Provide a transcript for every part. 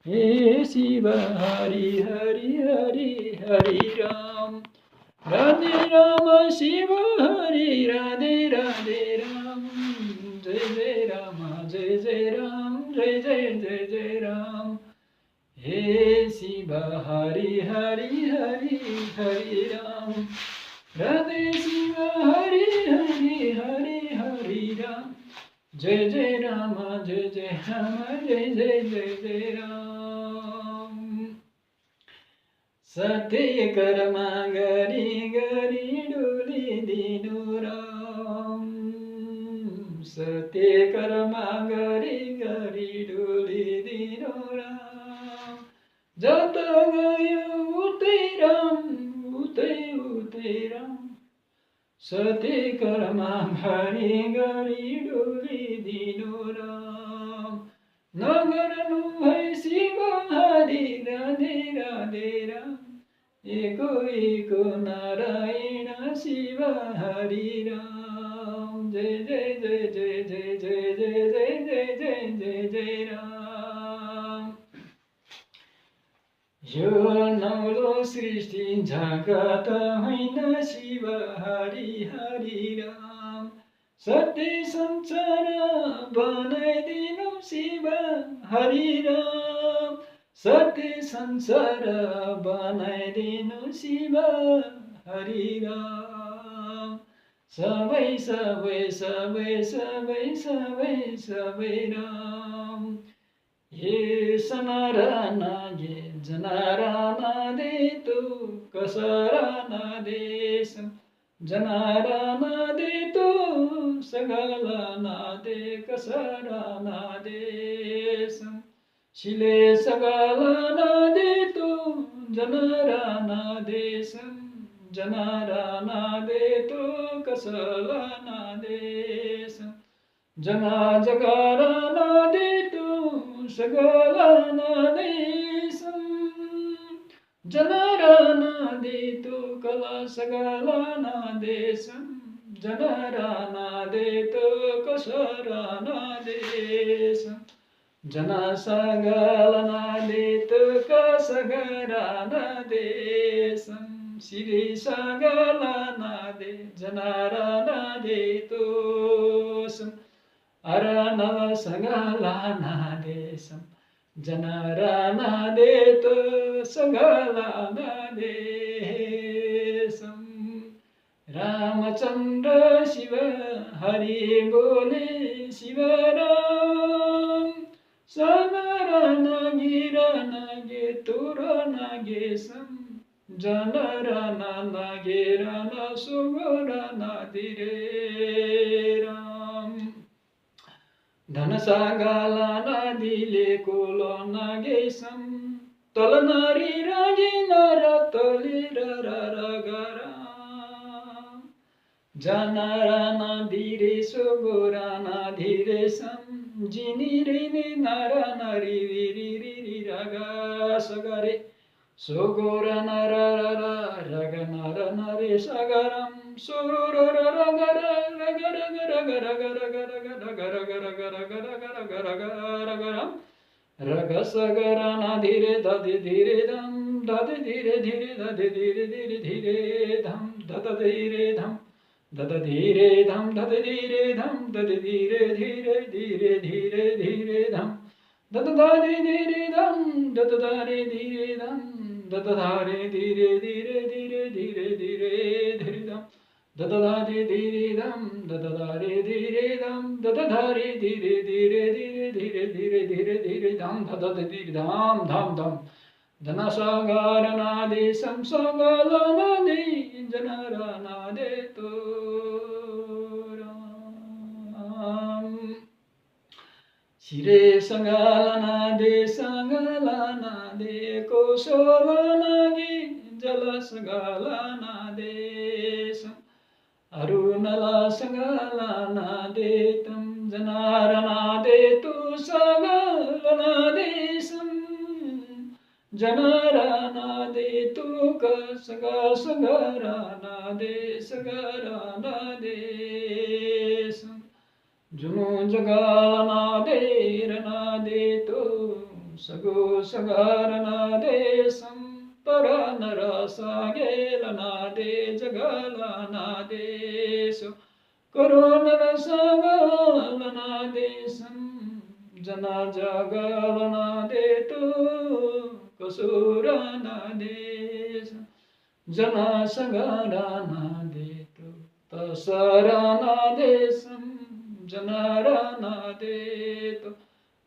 हे शिव हरि हरि हरि हरि राम राधे राम शिव हरि राधे राधे राम जय जय राम जय जय राम जय जय जय जय राम हे शिव हरि हरि हरि हरि राम राधे शिव हरि हरि हरि हरि राम जय जय राम जय जय राम जय जय जय जय राम सत्य कर्मा गरी गरी डोली दिनु राम सत्य कर्मा गरी गरी डोली दिनु राम जत गयो उतै राम उतै उतै राम सत्य कर्मा गरी गरी डोली दिनु राम नगर्नु है शिव हरि राधे राधे राम एको एको नारायण शिव हरि राम जय जय जय जय जय जय जय जय जय जय जय जय राम यो नौलो सृष्टि जगत होइन शिव हरि हरि राम सत्य संसार बनाइदिनु शिव हरि राम सत्य संसार बनाइदिनु शिव हरि राम सबै सबै सबै सबै सबै सबै राम हे सनाराना ये जनाराना दे तू कसराना देश जनाराना दे तू सगलाना दे कसराना देश शिले सगलाना दे तू जनाराना देश जनाराना दे तू कसलाना देश जना जगाराना दे तू सगलाना देश जनाराना दे तू कला सगलाना देश जनाराना दे तू कसराना देश जना सगलाना दे तू कसगराना देश श्री सगलाना दे जनाराना दे तू अरनव सगलाना देशम जनाराना देतो सगलाना देशम रामचंद्र शिव हरि बोले शिव राम सगराना गिराना गे तुराना गे सम जनराना नागेराना सुगराना दिरे राम धनसागालाना दिले कोलो नागेसम तल नारी राजी नारा तली रगरा जनाराना धीरे सोगोराना धीरे सम जिनी रे नारा नारी री री री रगा सगरे सोगोरा नारा रग नारा नारे सगरम सोर रगर रगर रगर रगर रगर रग सगराना धीरे धीरे धीरे धम धद धीरे धीरे धद धीरे धीरे धीरे धम धद धीरे धम धद धीरे धम धद धीरे धम धद धीरे धीरे धीरे धीरे धीरे धम धद धारे धीरे धम धद धारे धीरे धम धद धारे धीरे धीरे धीरे धीरे धीरे धीरे धम धद धारे धीरे धम धद धारे धीरे धम धद धारे धीरे धीरे धीरे धीरे धीरे धीरे धीरे धम धद धीरे धाम धाम धम धन सगारना दे संसगालना दे जनाराना दे तो राम शिरे सगालना दे कोशलना गे जल सगालना दे अरुणला सगालना दे तम जनारना दे तू सगालना दे जनाराना दे तू सगा Sagrana they Junu जगालना they रना they तो सगो सगारनादेशं परानरसागेलनादे जगलनादेशो करुणरसगलनादेशं जना जगलनादेतु कसुरनादेश जना सगारनादेतु तसरनादेशं जनरनादेतु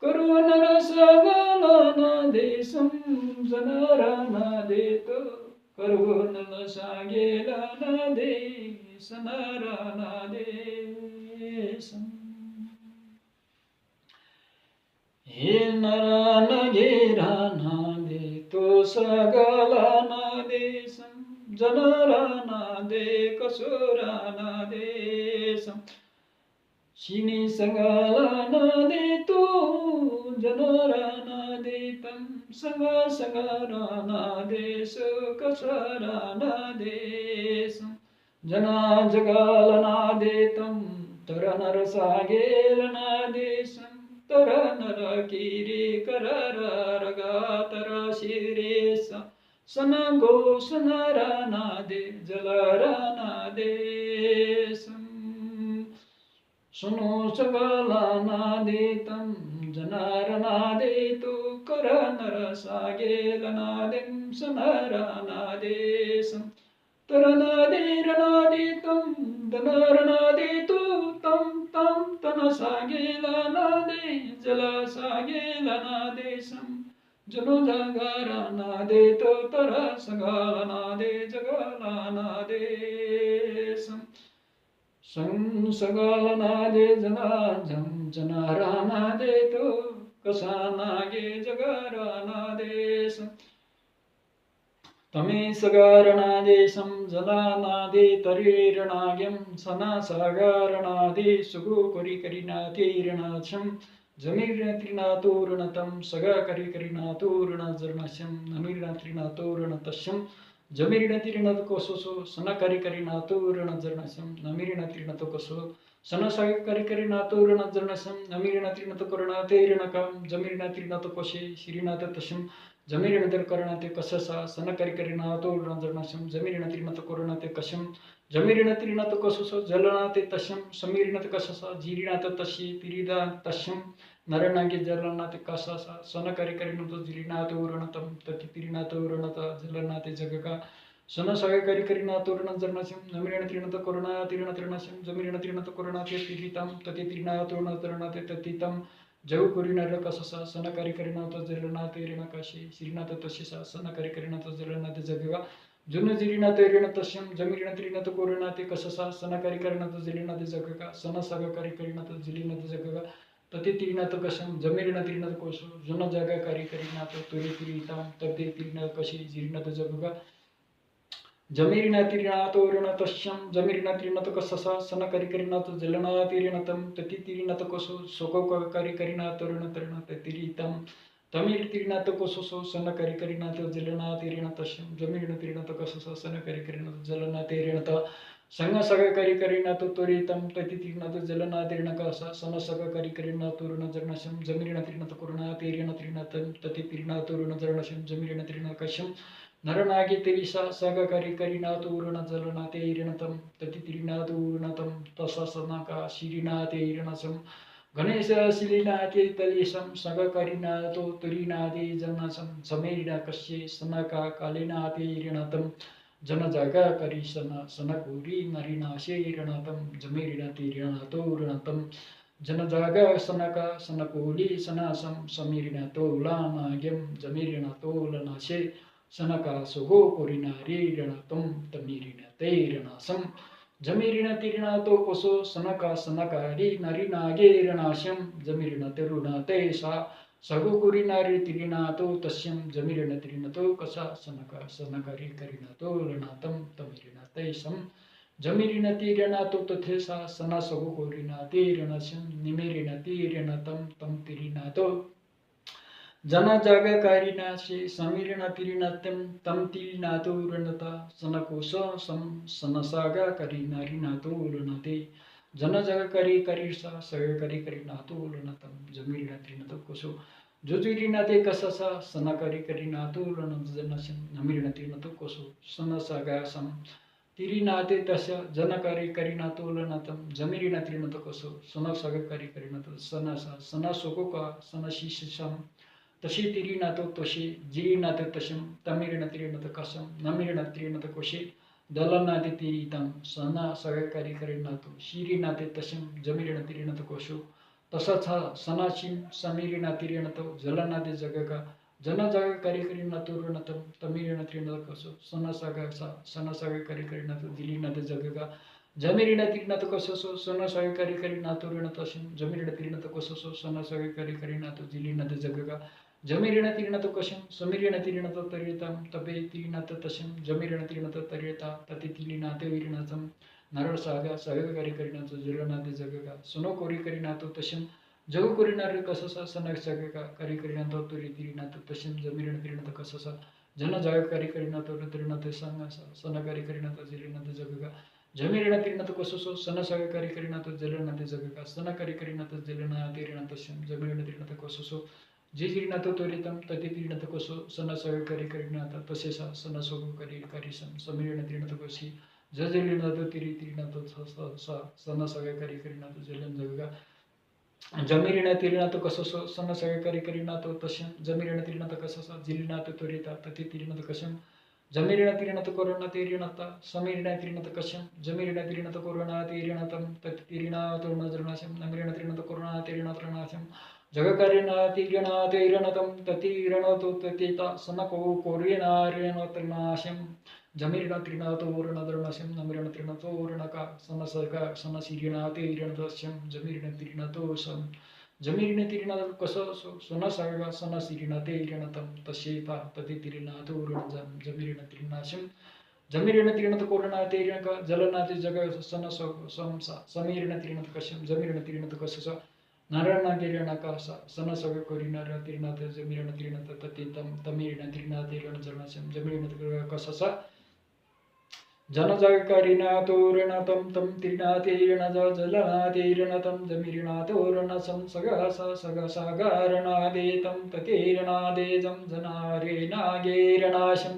करुणरसगलनादेशं जनरनादेतु करुणरसगेलनादेशनरनादेशं हे नरनगेरनादेतु सगलनादेशं जनरनादे कसुरनादेशं शिनि सगलनादेतु जनरनादेतं सगसगरनादेशु कसरनादेशं जना जगलनादेतं तरनरसागेलनादेशं तरनरकिरीकररगातरशिरेश सनगो सनरनादे जलरनादेशं सुनो सगलनादेतं जनरनादेतु करनरसागेलनादिं सनरनादेशं तरनादेरनादितं दनरनादेतु तं तं तनसागेलनादे जलसागेलनादेशं जनो जगरनादेतु तरसगलनादे जगलनादेशं संसगलनादे जनाजं जनरनादेतु कसनागे जगरनादेशं तमे सगरनादेशं जलानादे तरेरनाग्यं सनासगरनादे सुगुकुरिकरिनातेरनाशं जमीर्नत्रिनातोरणतं सगकरिकरिनातोरणजर्णशं नमीर्नत्रिनातोरणतशं जमीर्नतिर्नतकोसो सनकरिकरिनातोरणजर्णशं नमीर्नत्रिनतकोसो सनसगकरिकरिनातोरणजर्णशं नमीर्नत्रिनतकोरणातेरणकं जमीर्नत्रिनतकोशे श्रीनाथतशं जमीर्नतिर्करणाते कससा सनकरिकरिनातोरणजर्णशं जमीर्नत्रिनतकोरणाते कशं जमीर्नत्रिनतकोसो जलनाते तशं समीर्नतकससा जीर्णाततशे तिरिदातशं नरनागे जलनाते कससा सनकरिकरिनतो जीर्णातोरणतं ततितिरिनातोरणत जलनाते जगका सनसगकरिकरिनातोरणजर्णशं नमीर्नत्रिनतकोरणातिरणतरणशं जमीर्नत्रिनतकोरणाते तिरितं ततितिरिनातोरणतरणते ततितं जगकुरिनर कससा सनकरिकरिनात जलनाते ऋणकाशे श्रीनाथ तशिसा सनकरिकरिनात जलनाते जगगा जुन जिरिनाथ ऋणतशं जमीर्नत्रिनत कोरणाते कससा सनकरिकरिनात जलिनाते जगगा सनसगकरिकरिनात जलिनाते जगगा ततितिरिनात कशं जमीर्नत्रिनत कोशो जुन जगकरिकरिनात तुरितिरितां ततितिरिनात कशी जिरिनात जगगा जमीर्नत्रिनातोरणतशं जमीर्नत्रिनत कससा सनकरिकरिनात जलनातिरिणतं ततितिरिनात कोशो सोकोकरिकरिनातोरणतरणत तिरितं तमीर्तिरिनात कोशो सनकरिकरिनात जलनातिरिणतशं जमीर्नत्रिनत कससा सनकरिकरिनात जलनातिरिणत संगसगकरिकरिनात त्वरितं ततितिरिनात जलनातिरिणकसा सनसगकरिकरिनातोरणजर्णशं जमीर्नत्रिनत कोरणातिरिणत्रिणतं ततितिरिनातोरणजर्णशं जमीर्नत्रिणकशं नरनागे तिरिसा सगकरिकरिनातोरणजलनातिरिणतं ततितिरिनातोरणतं तससनका शिरिनातिरिणशं गणेश शिलिनाते तलेशं सगकरिनातो तुरिनादे जन्नशं समेरिणकस्ये सनका कालिनातिरिणतं जनजगकरिसन सनकुरी नरिनाशेरिणतं जमेरिणतिरिणतोरणतं जनजग सनका सनकुली सनासं समीरिणतोलानाग्यं जमेरिणतोलनाशे सनका सुगो कुरिनारिणतं तमीरिणतेरणसं जमीर्नतिरिणतो कोसो सनका सनकारी नरिनागेरणशं जमीर्नतिरुणते सा सगुकुरिनारितिरिणातो तस्यं जमीर्नतिरिणतो कसा सनका सनकरिकरिणतोलनातं तमीरिणतैसं जमीर्नतिरिणतो तथेसा सना सगुकुरिनातिरिणशं निमेरिणतिरिणतं तं तिरिणतो जनजगकरिणाशे समीरिणतिरिणतं तं तिरिणतोरणता सनकोश सनसागकरिनारिणतोलनते जनजगकरिकरिसा सगकरिकरिणातोलनतं जमीर्नतिरिणतो कोशो जुजुरिना ते कससा सनाकरी करिना तुरण जनसम नमिरण तीर्ण तो कसो सनसगासम तिरिना ते तस जनकारी करिना तुलनतम जमिरिना तीर्ण तो कसो सनसगकारी करिना तो सनसा सनसोको का सनशिशम तशी तिरिना तो तशी जिरिना तो तशम तमिरिना तीर्ण तो कसम नमिरण तीर्ण तो कोशी दलना ते तिरितम सना सगकारी करिना तो शिरिना ते तशम जमिरिना तीर्ण तो कोशो तसंच हा सनाशिम समीरिना तिरिणतो जलनादे जगगा जन जग करी करीना तुरणतम तमिरिना तिरिण कसो सनसगा सनसगा करी करीना तो दिलिनादे जगगा जमिरिना तिरिण तो कसो सो सनसगा करी करीना तुरण तसिम जमिरिना तिरिण तो कसो सो सनसगा करी करीना तो दिलिनादे जगगा जमिरिना तिरिण तो कशम समिरिना तिरिण तो तरितम तपे तिरिण तो तसिम जमिरिना तिरिण तो तरिता तति तिलिना ते विरिणतम नारळ सागा सहकारी करिनातो जलनादे जगगा सुनो कोरी करिनातो तशम जगू कोरिनार कससा सनक सगका करी करिनातो तुरी तिरिनातो तशम जमिरण तिरिनातो कससा जन जगकारी करिनातो तिरिनातो संगसा सनकारी करिनातो जलनादे जगगा जमिरण तिरिनातो कससो सन सगकारी करिनातो जलनादे जगगा सनकारी करिनातो जलनादे तिरिनातो तशम जमिरण तिरिनातो कससो जे तिरिनातो त्वरितम तति तिरिनातो कसो सन सगकारी करिनातो तसेसा सन सोगो करी करिसम समिरण तिरिनातो कसी जलिनातो तिरी तिरिनातो सन सगकारी करिनातो जलन जगगा जमिरिना तिरिनातो कससो सन सगकारी करिनातो तशम जमिरिना तिरिनातो कससा जिलिनातो त्वरिता तति तिरिनातो कशम जमिरिना तिरिनातो कोरोना तिरिनाता समिरिना तिरिनातो कशम जमिरिना तिरिनातो कोरोना तिरिनातम तति तिरिनातो नजरनाशम नमिरिना तिरिनातो कोरोना तिरिनातो नाशम जगकारिना तिरिनातम ततिरिनातो ततिता सनको कोरिना रिनातो नाशम जमिरिना त्रिनातो वर्णधर्मशम नमिरण त्रिनातो वर्णका सनसका सनसिरिनाते इरणदशम जमिरिना त्रिनातो सम जमिरिना त्रिनातो कसो सनसगा सनसिरिनाते इरणतम तशेता तति त्रिनातो वर्णजम जमिरिना त्रिनाशम जमिरिना त्रिनातो कोरणाते इरणका जलनाते जग सनस समसा समिरिना त्रिनातो कशम जमिरिना त्रिनातो कससा नारायणा गिरणका सनसग कोरिनार त्रिनातो जमिरिना त्रिनातो ततितम तमिरिना त्रिनाते इरणजलनाशम जमिरिना कससा जनजगकारिना तोरणतम तम त्रिनातेरण जलनातेरणतम जमिरिणातोरणसं सगसागारणादेतं ततेरणादेजं जनारेणागेरणाशं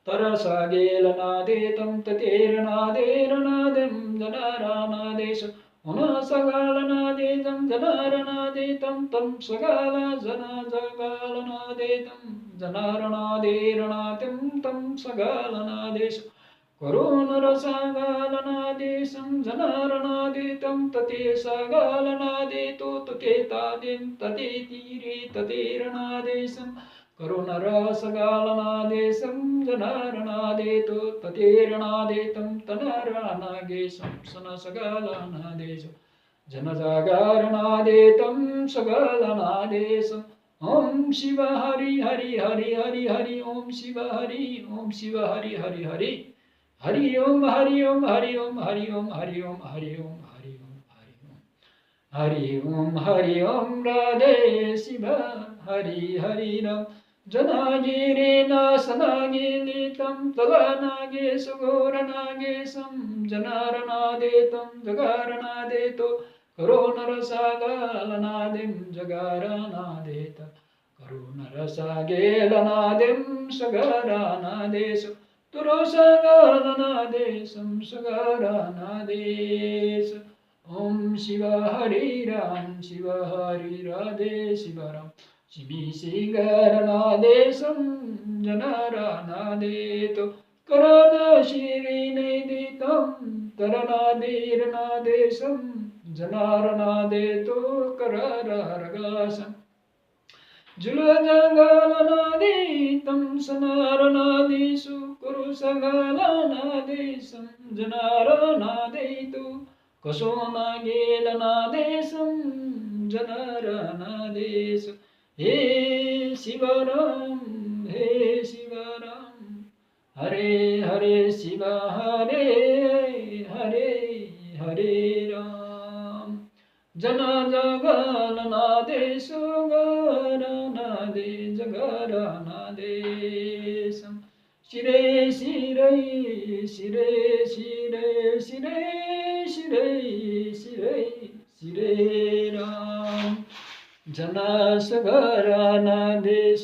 तरसागेलनादेतं ततेरणादेरणादं जनारानादेश सगालनादेजं जनारणादेतं तं सगाल जनजगालनादेतं जनारणादेरणातं तं सगालनादेश करोनरसागालनादेशं जनारणादेतं तते सागालनादेतो तते तादिं तते तीरे ततेरणादेशं करोनरसगालनादेशं जनारणादेतो ततेरणादेतं तनरणागेशं सनसगालनादेश जनजागारणादेतं सगालनादेशम् ओम शिव हरि हरि हरि हरि हरि ओम शिव हरि हरि हरि हरि हरि ओम हरि ओम हरि ओम हरि ओम हरि ओम हरि ओम हरि ओम हरि ओम हरि ओम राधे शिव हरि हरि राम जनागिरे नासनागे नीतं तलनागे सुगोरनागेशं जनारनादेतं जगारनादेतो करोनरसागालनादिं जगारनादेत करोनरसागेलनादिं सगारनादेश तुरोसगालनादेशं सगारनादेश ओम शिव हरि राम शिव हरि राधे शिव राम शिवी सिगारनादेशं जनारनादेतो करदशिरिनेदितं तरनादीर्नादेशं जनारनादेतो कररगासं जुलजगालनादेतं सनारनादेशु कुरुसगालनादेशं जनारनादेतो कसोनागेलनादेशं जनारनादेश हे शिवराम हरे हरे शिव हरे हरे हरे राम जन जगलनादे सुगरनादे जगरनादेशं शिरे शिरे शिरे शिरे शिरे शिरे शिरे शिरे राम जनास घराना दे